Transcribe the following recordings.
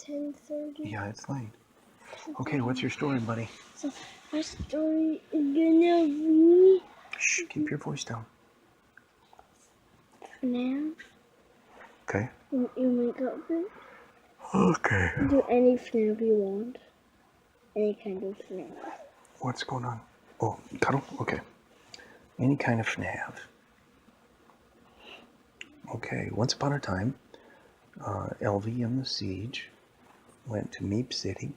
10:30. Yeah, it's late. Okay, what's your story, buddy? So our story is gonna be Shh, keep your voice down. FNAF. Okay. You make up it. Okay. Do any FNAF you want. Any kind of FNAF. What's going on? Oh, cuddle? Okay. Any kind of FNAF. Okay, once upon a time, Elvie and the Siege went to Meep City,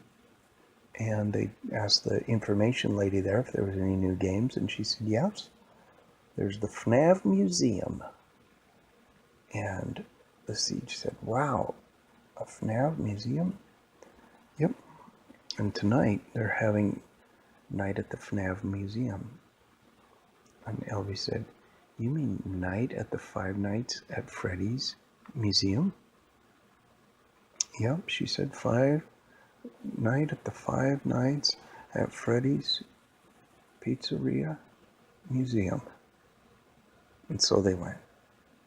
and they asked the information lady there if there was any new games, and she said yes. There's the FNAF Museum. And the Siege said, wow, a FNAF museum? Yep. And tonight they're having night at the FNAF Museum. And Elvie said, you mean night at the Five Nights at Freddy's Museum? Yep, she said night at the Five Nights at Freddy's Pizzeria Museum. And so they went.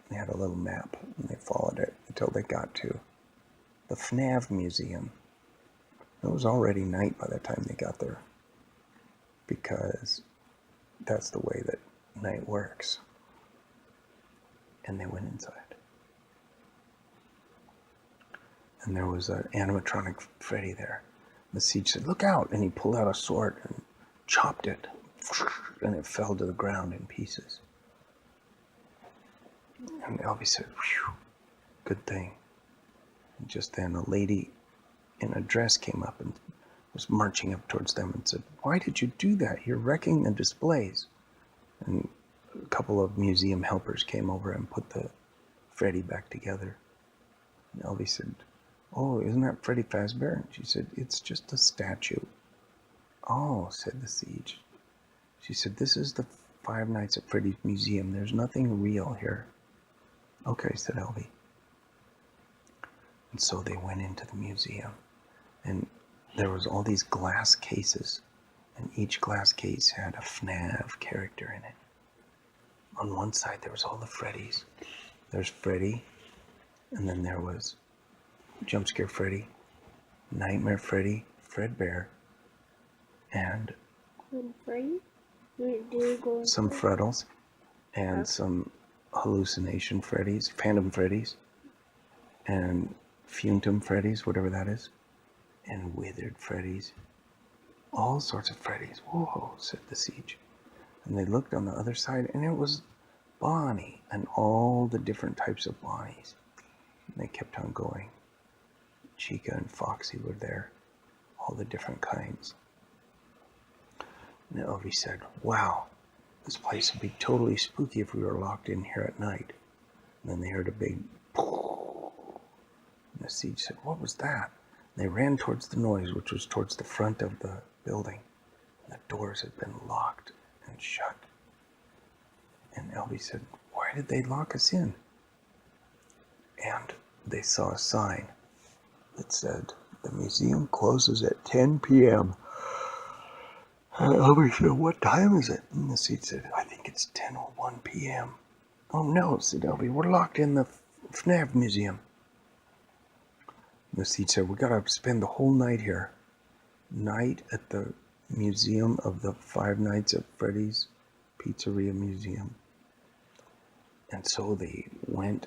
They had a little map and they followed it until they got to the FNAF Museum. It was already night by the time they got there, because that's the way that night works. And they went inside. And there was an animatronic Freddy there. The Siege said, look out! And he pulled out a sword and chopped it. And it fell to the ground in pieces. And Elvie said, phew, good thing. And just then a lady in a dress came up and was marching up towards them and said, why did you do that? You're wrecking the displays. And a couple of museum helpers came over and put the Freddy back together. And Elvie said, oh, isn't that Freddy Fazbear? And she said, it's just a statue. Oh, said the Siege. She said, this is the Five Nights at Freddy's Museum. There's nothing real here. Okay, said Elvie. And so they went into the museum. And there was all these glass cases. And each glass case had a FNAF character in it. On one side, there was all the Freddys. There's Freddy. And then there was Jumpscare Freddy, Nightmare Freddy, Fredbear, and some Freddles, and some hallucination Freddys, Phantom Freddys, and Futum Freddys, whatever that is, and Withered Freddys. All sorts of Freddys. Whoa, said the Siege. And they looked on the other side, and it was Bonnie, and all the different types of Bonnies. And they kept on going. Chica and Foxy were there, all the different kinds. And Elvie said, wow, this place would be totally spooky if we were locked in here at night. And then they heard a big poof. And the Siege said, what was that? And they ran towards the noise, which was towards the front of the building. The doors had been locked and shut. And Elvie said, why did they lock us in? And they saw a sign that said, the museum closes at 10 p.m. And Elvie said, what time is it? And the Siege said, I think it's 10:01 p.m. Oh no, said Elvie, we're locked in the FNAF museum. And the Siege said, we gotta spend the whole night here. Night at the museum of the Five Nights at Freddy's Pizzeria Museum. And so they went,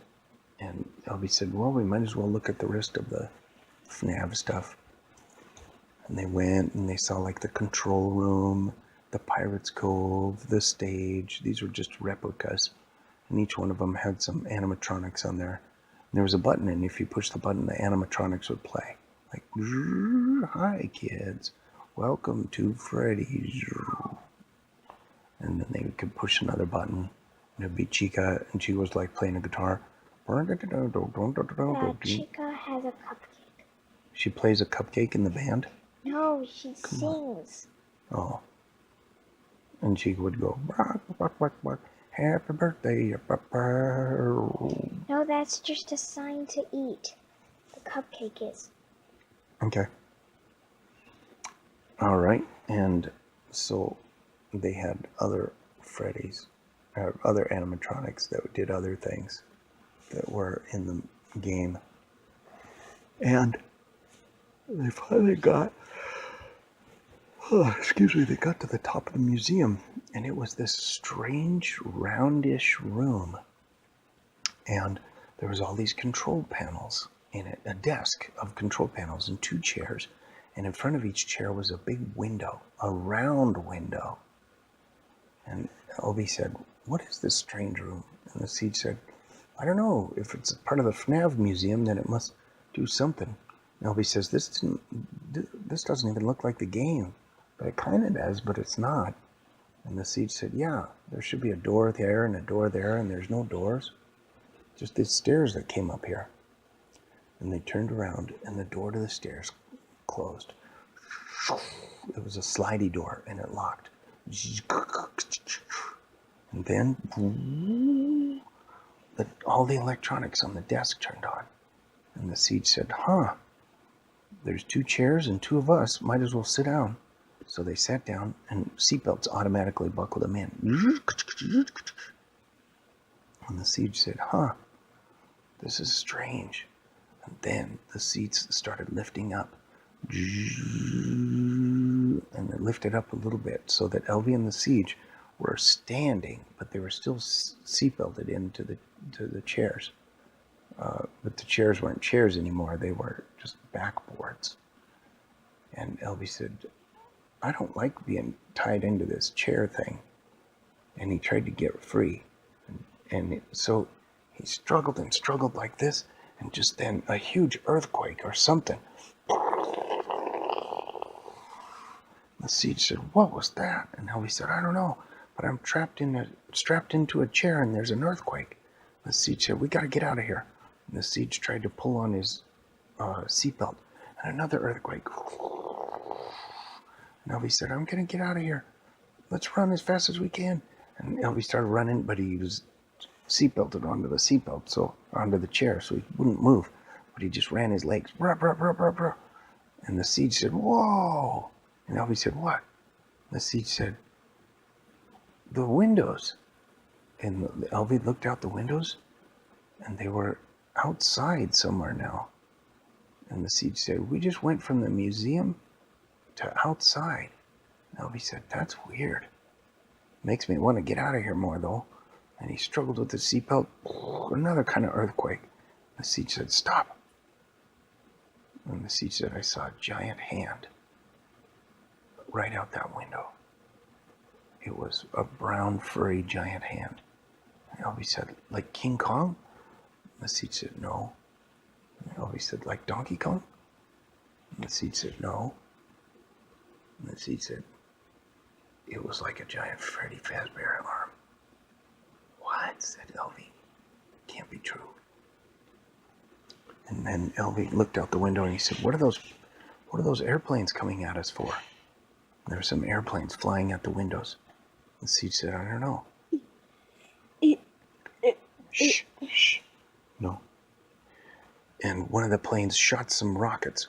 and Elvie said, well, we might as well look at the rest of the FNAF stuff. And they went and they saw like the control room, the Pirate's Cove, the stage. These were just replicas. And each one of them had some animatronics on there. And there was a button, and if you push the button, the animatronics would play. Like, hi kids, welcome to Freddy's. And then they could push another button, and it'd be Chica, and she was like playing a guitar. Chica has a cupcake. She plays a cupcake in the band? No, she sings. Oh. And she would go, happy birthday. No, that's just a sign to eat. The cupcake is. Okay. All right. And so they had other Freddys, other animatronics that did other things that were in the game. And They finally got, excuse me, they got to the top of the museum, and it was this strange, roundish room. And there was all these control panels in it, a desk of control panels and 2 chairs. And in front of each chair was a big window, a round window. And Elby said, "What is this strange room?" And the Siege said, "I don't know. If it's part of the FNAF museum, then it must do something." And Elby says, this doesn't even look like the game. But it kind of does, but it's not. And the Siege said, "Yeah, there should be a door there and a door there, and there's no doors. Just these stairs that came up here." And they turned around, and the door to the stairs closed. It was a slidey door, and it locked. And then all the electronics on the desk turned on. And the Siege said, there's 2 chairs and 2 of us. Might as well sit down. So they sat down, and seatbelts automatically buckled them in. And the Siege said, this is strange. And then the seats started lifting up. And it lifted up a little bit so that Elvie and the Siege were standing, but they were still seatbelted into the chairs. But the chairs weren't chairs anymore. They were just backboards. And Elvie said, "I don't like being tied into this chair thing." And he tried to get free. So he struggled and struggled like this, and just then a huge earthquake or something. The Siege said, "What was that?" And Elvie said, "I don't know, but I'm strapped into a chair, and there's an earthquake." The Siege said, "We got to get out of here." And the Siege tried to pull on his seatbelt, and another earthquake. And Elvie said, "I'm going to get out of here. Let's run as fast as we can." And Elvie started running, but he was seatbelted onto the chair, so he wouldn't move. But he just ran his legs. Bruh, bruh, bruh, bruh, bruh. And the Siege said, "Whoa!" And Elvie said, "What?" And the Siege said, "The windows." And Elvie looked out the windows, and they were outside somewhere now. And the Siege said, "We just went from the museum to outside." And Elvie said, "That's weird. Makes me want to get out of here more, though." And he struggled with his seatbelt. Another kind of earthquake. The Siege said, "Stop." And the Siege said, "I saw a giant hand right out that window." It was a brown, furry, giant hand. And Elvie said, "Like King Kong?" And the Siege said, "No." And Elvie said, "Like Donkey Kong?" And the Siege said, "No." And the Siege said, "It was like a giant Freddy Fazbear arm." "What?" said Elvie. "Can't be true." And then Elvie looked out the window and he said, What are those airplanes coming at us for?" There were some airplanes flying out the windows. The Siege said, "I don't know." Shh, shh. No. And one of the planes shot some rockets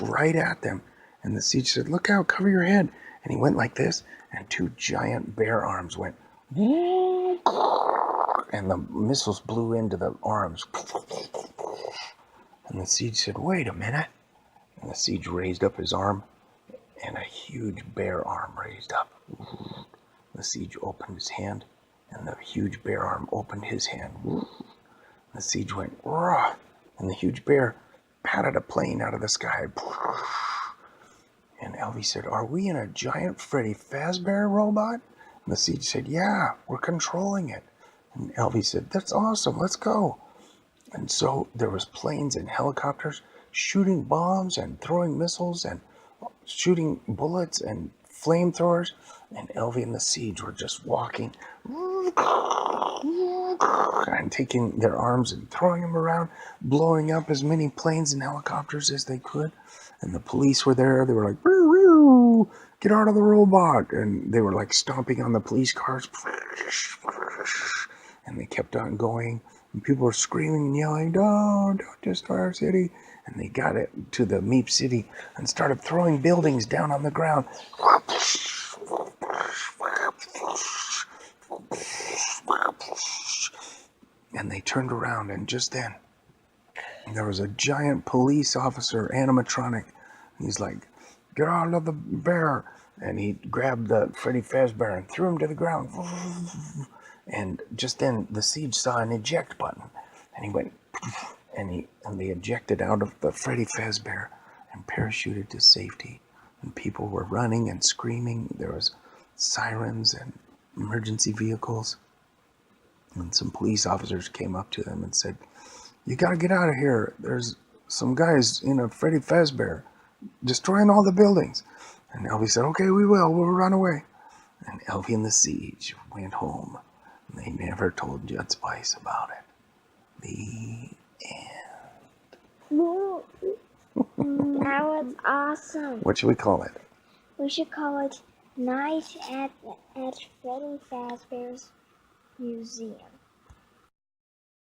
right at them. And the Siege said, "Look out, cover your head." And he went like this, and 2 giant bear arms went, and the missiles blew into the arms. And the Siege said, "Wait a minute." And the Siege raised up his arm, and a huge bear arm raised up. The Siege opened his hand, and the huge bear arm opened his hand. The Siege went, "Rah!" And the huge bear patted a plane out of the sky. And Elvie said, "Are we in a giant Freddy Fazbear robot?" And the Siege said, "Yeah, we're controlling it." And Elvie said, "That's awesome, let's go." And so there was planes and helicopters shooting bombs and throwing missiles and shooting bullets and flamethrowers. And Elvie and the Siege were just walking and taking their arms and throwing them around, blowing up as many planes and helicopters as they could. And the police were there. They were like, "Woo, woo, get out of the robot." And they were like stomping on the police cars. And they kept on going. And people were screaming and yelling, "No, don't destroy our city." And they got it to the Meep City and started throwing buildings down on the ground. And they turned around, and just then, there was a giant police officer animatronic. He's like, "Get out of the bear!" And he grabbed the Freddy Fazbear and threw him to the ground. And just then, the Siege saw an eject button, and he went, and they ejected out of the Freddy Fazbear and parachuted to safety. And people were running and screaming. There was sirens and emergency vehicles. And some police officers came up to them and said, "You gotta get out of here. There's some guys in a Freddy Fazbear destroying all the buildings." And Elvie said, "Okay, we will. We'll run away." And Elvie and the Siege went home. And they never told Jud Spice about it. The Woo. That was awesome. What should we call it? We should call it Night at Freddy Fazbear's Museum.